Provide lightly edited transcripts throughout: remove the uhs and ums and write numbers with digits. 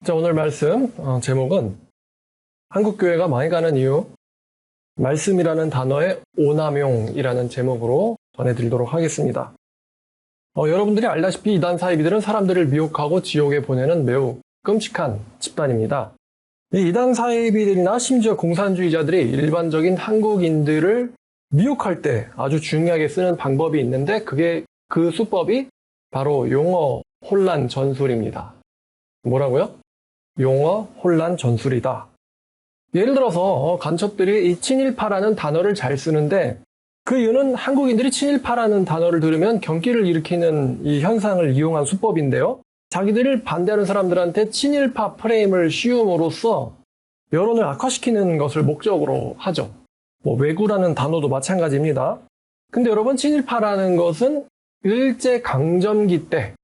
자, 오늘 말씀 제목은 한국교회가 망해가는 이유, 말씀이라는 단어의 오남용이라는 제목으로 전해드리도록 하겠습니다. 여러분들이 알다시피 이단 사이비들은 사람들을 미혹하고 지옥에 보내는 매우 끔찍한 집단입니다. 이 이단 사이비들이나 심지어 공산주의자들이 일반적인 한국인들을 미혹할 때 아주 중요하게 쓰는 방법이 있는데 그 수법이 바로 용어 혼란 전술입니다. 뭐라고요? 용어 혼란 전술이다. 예를 들어서 간첩들이 이 친일파라는 단어를 잘 쓰는데 그 이유는 한국인들이 친일파라는 단어를 들으면 경기를 일으키는 이 현상을 이용한 수법인데요. 자기들을 반대하는 사람들한테 친일파 프레임을 씌움으로써 여론을 악화시키는 것을 목적으로 하죠. 왜구라는 단어도 마찬가지입니다. 근데 여러분, 친일파라는 것은 일제강점기 때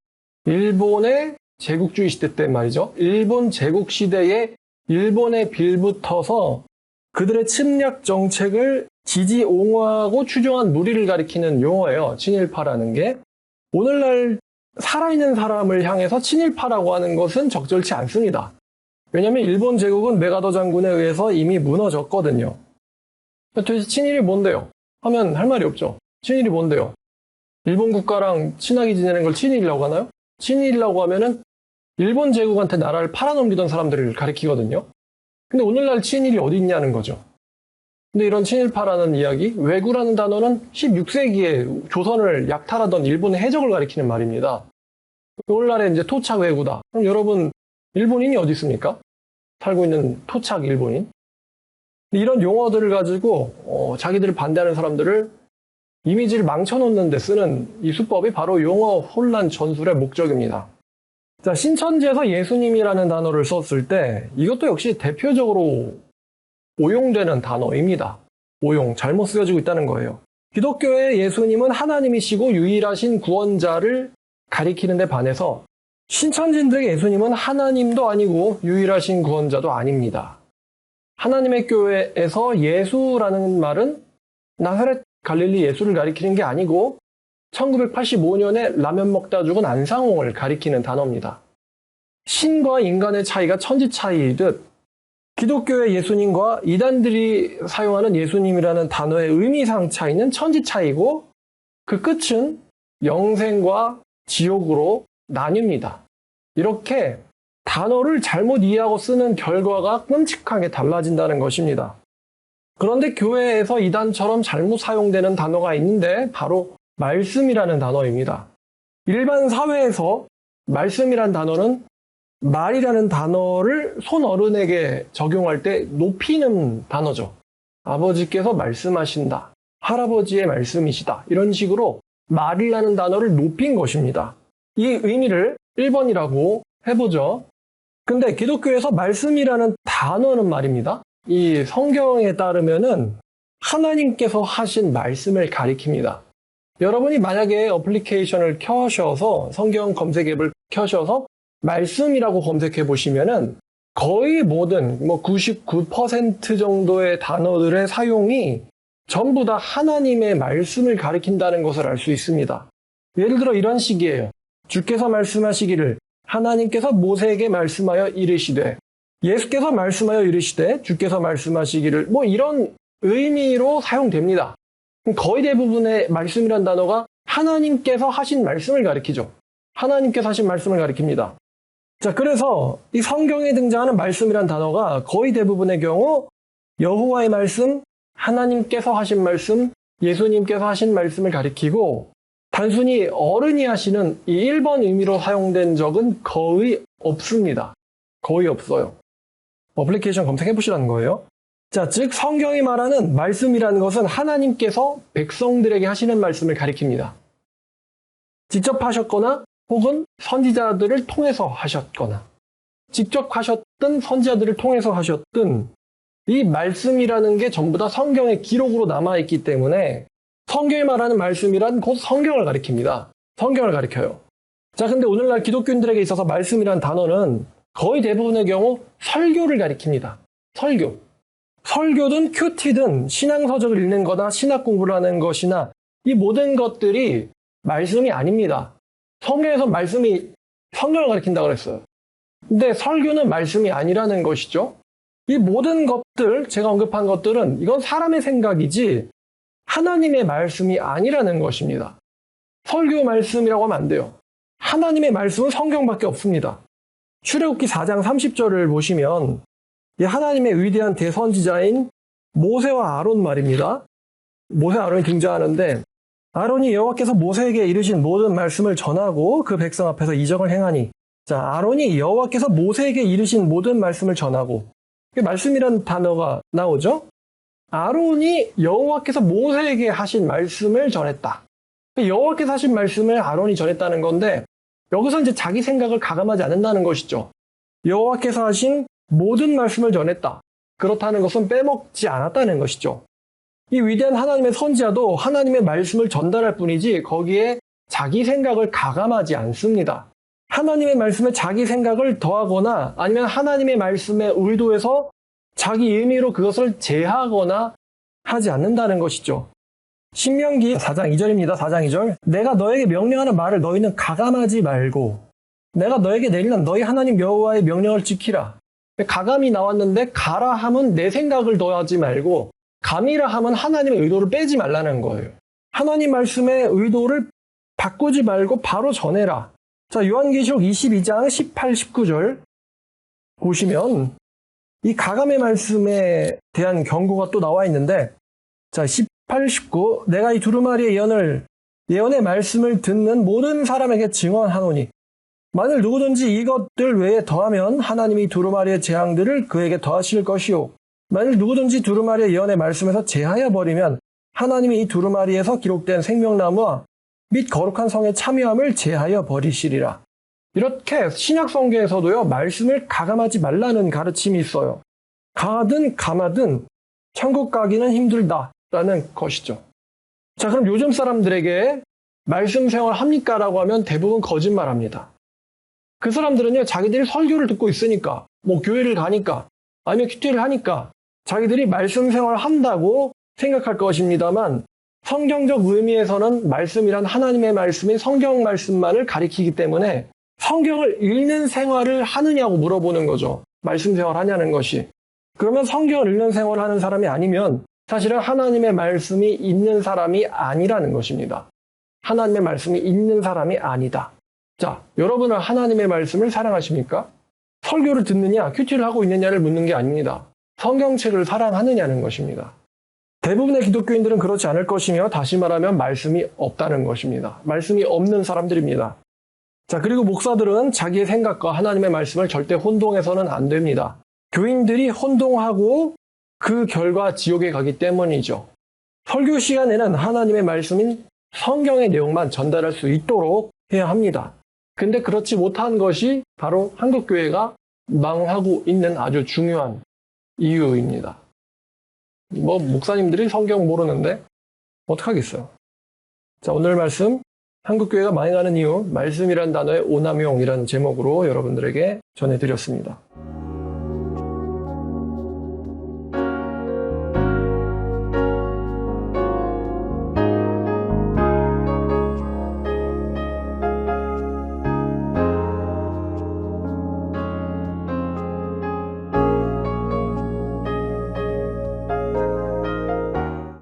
일본의 제국주의 시대 때 말이죠. 일본 제국 시대에 일본에 빌붙어서 그들의 침략 정책을 지지 옹호하고 추종한 무리를 가리키는 용어예요. 친일파라는 게. 오늘날 살아있는 사람을 향해서 친일파라고 하는 것은 적절치 않습니다. 왜냐하면 일본 제국은 메가더 장군에 의해서 이미 무너졌거든요. 도대체 친일이 뭔데요? 하면 할 말이 없죠. 친일이 뭔데요? 일본 국가랑 친하게 지내는 걸 친일이라고 하나요? 친일이라고 하면은 일본 제국한테 나라를 팔아넘기던 사람들을 가리키거든요. 근데 오늘날 친일이 어디 있냐는 거죠. 근데 이런 친일파라는 이야기, 왜구라는 단어는 16세기에 조선을 약탈하던 일본의 해적을 가리키는 말입니다. 오늘날에 이제 토착 왜구다. 그럼 여러분, 일본인이 어디 있습니까? 살고 있는 토착 일본인. 이런 용어들을 가지고 자기들을 반대하는 사람들을 이미지를 망쳐놓는 데 쓰는 이 수법이 바로 용어 혼란 전술의 목적입니다. 자, 신천지에서 예수님이라는 단어를 썼을 때 이것도 역시 대표적으로 오용되는 단어입니다. 오용, 잘못 쓰여지고 있다는 거예요. 기독교의 예수님은 하나님이시고 유일하신 구원자를 가리키는 데 반해서 신천지인들의 예수님은 하나님도 아니고 유일하신 구원자도 아닙니다. 하나님의 교회에서 예수라는 말은 나사렛 갈릴리 예수를 가리키는 게 아니고 1985년에 라면 먹다 죽은 안상홍을 가리키는 단어입니다. 신과 인간의 차이가 천지 차이이듯 기독교의 예수님과 이단들이 사용하는 예수님이라는 단어의 의미상 차이는 천지 차이고 그 끝은 영생과 지옥으로 나뉩니다. 이렇게 단어를 잘못 이해하고 쓰는 결과가 끔찍하게 달라진다는 것입니다. 그런데 교회에서 이단처럼 잘못 사용되는 단어가 있는데 바로 말씀이라는 단어입니다. 일반 사회에서 말씀이라는 단어는 말이라는 단어를 손어른에게 적용할 때 높이는 단어죠. 아버지께서 말씀하신다. 할아버지의 말씀이시다. 이런 식으로 말이라는 단어를 높인 것입니다. 이 의미를 1번이라고 해보죠. 근데 기독교에서 말씀이라는 단어는 말입니다. 이 성경에 따르면은 하나님께서 하신 말씀을 가리킵니다. 여러분이 만약에 어플리케이션을 켜셔서 성경 검색 앱을 켜셔서 말씀이라고 검색해 보시면은 거의 모든 99% 정도의 단어들의 사용이 전부 다 하나님의 말씀을 가리킨다는 것을 알 수 있습니다. 예를 들어 이런 식이에요. 주께서 말씀하시기를 하나님께서 모세에게 말씀하여 이르시되 예수께서 말씀하여 이르시되 주께서 말씀하시기를 이런 의미로 사용됩니다. 거의 대부분의 말씀이란 단어가 하나님께서 하신 말씀을 가리키죠. 하나님께서 하신 말씀을 가리킵니다. 자, 그래서 이 성경에 등장하는 말씀이란 단어가 거의 대부분의 경우 여호와의 말씀, 하나님께서 하신 말씀, 예수님께서 하신 말씀을 가리키고 단순히 어른이 하시는 이 1번 의미로 사용된 적은 거의 없습니다. 거의 없어요. 어플리케이션 검색해 보시라는 거예요. 자, 즉 성경이 말하는 말씀이라는 것은 하나님께서 백성들에게 하시는 말씀을 가리킵니다. 직접 하셨거나 혹은 선지자들을 통해서 하셨거나 직접 하셨든 선지자들을 통해서 하셨든 이 말씀이라는 게 전부 다 성경의 기록으로 남아있기 때문에 성경이 말하는 말씀이란 곧 성경을 가리킵니다. 성경을 가리켜요. 자, 근데 오늘날 기독교인들에게 있어서 말씀이란 단어는 거의 대부분의 경우 설교를 가리킵니다. 설교. 설교든 큐티든 신앙서적을 읽는 거나 신학 공부를 하는 것이나 이 모든 것들이 말씀이 아닙니다. 성경에서 말씀이 성경을 가리킨다고 그랬어요. 근데 설교는 말씀이 아니라는 것이죠. 이 모든 것들, 제가 언급한 것들은 이건 사람의 생각이지 하나님의 말씀이 아니라는 것입니다. 설교 말씀이라고 하면 안 돼요. 하나님의 말씀은 성경밖에 없습니다. 출애굽기 4장 30절을 보시면 이 하나님의 위대한 대선지자인 모세와 아론 말입니다. 모세 아론이 등장하는데 아론이 여호와께서 모세에게 이르신 모든 말씀을 전하고 그 백성 앞에서 이적을 행하니 자, 아론이 여호와께서 모세에게 이르신 모든 말씀을 전하고 말씀이라는 단어가 나오죠. 아론이 여호와께서 모세에게 하신 말씀을 전했다. 여호와께서 하신 말씀을 아론이 전했다는 건데 여기서 이제 자기 생각을 가감하지 않는다는 것이죠. 여호와께서 하신 모든 말씀을 전했다. 그렇다는 것은 빼먹지 않았다는 것이죠. 이 위대한 하나님의 선지자도 하나님의 말씀을 전달할 뿐이지 거기에 자기 생각을 가감하지 않습니다. 하나님의 말씀에 자기 생각을 더하거나 아니면 하나님의 말씀의 의도에서 자기 의미로 그것을 제하거나 하지 않는다는 것이죠. 신명기 4장 2절입니다. 4장 2절. 내가 너에게 명령하는 말을 너희는 가감하지 말고 내가 너에게 내리는 너희 하나님 여호와의 명령을 지키라. 가감이 나왔는데 가라 함은 내 생각을 더하지 말고 감이라 함은 하나님의 의도를 빼지 말라는 거예요. 하나님 말씀의 의도를 바꾸지 말고 바로 전해라. 자, 요한계시록 22장 18, 19절 보시면 이 가감의 말씀에 대한 경고가 또 나와 있는데 자, 18, 19 내가 이 두루마리의 예언의 말씀을 듣는 모든 사람에게 증언하노니 만일 누구든지 이것들 외에 더하면 하나님이 두루마리의 재앙들을 그에게 더하실 것이요 만일 누구든지 두루마리의 예언의 말씀에서 제하여 버리면 하나님이 이 두루마리에서 기록된 생명나무와 및 거룩한 성의 참여함을 제하여 버리시리라. 이렇게 신약 성경에서도요 말씀을 가감하지 말라는 가르침이 있어요. 가든 감하든 천국 가기는 힘들다라는 것이죠. 자, 그럼 요즘 사람들에게 말씀 생활 합니까? 라고 하면 대부분 거짓말합니다. 그 사람들은요 자기들이 설교를 듣고 있으니까 뭐 교회를 가니까 아니면 큐티를 하니까 자기들이 말씀 생활을 한다고 생각할 것입니다만 성경적 의미에서는 말씀이란 하나님의 말씀인 성경 말씀만을 가리키기 때문에 성경을 읽는 생활을 하느냐고 물어보는 거죠. 말씀 생활 하냐는 것이. 그러면 성경을 읽는 생활을 하는 사람이 아니면 사실은 하나님의 말씀이 있는 사람이 아니라는 것입니다. 하나님의 말씀이 있는 사람이 아니다. 자, 여러분은 하나님의 말씀을 사랑하십니까? 설교를 듣느냐, 큐티를 하고 있느냐를 묻는 게 아닙니다. 성경책을 사랑하느냐는 것입니다. 대부분의 기독교인들은 그렇지 않을 것이며 다시 말하면 말씀이 없다는 것입니다. 말씀이 없는 사람들입니다. 자, 그리고 목사들은 자기의 생각과 하나님의 말씀을 절대 혼동해서는 안 됩니다. 교인들이 혼동하고 그 결과 지옥에 가기 때문이죠. 설교 시간에는 하나님의 말씀인 성경의 내용만 전달할 수 있도록 해야 합니다. 근데 그렇지 못한 것이 바로 한국교회가 망하고 있는 아주 중요한 이유입니다. 목사님들이 성경 모르는데 어떡하겠어요. 자, 오늘 말씀 한국교회가 망해가는 이유 말씀이란 단어의 오남용이라는 제목으로 여러분들에게 전해드렸습니다.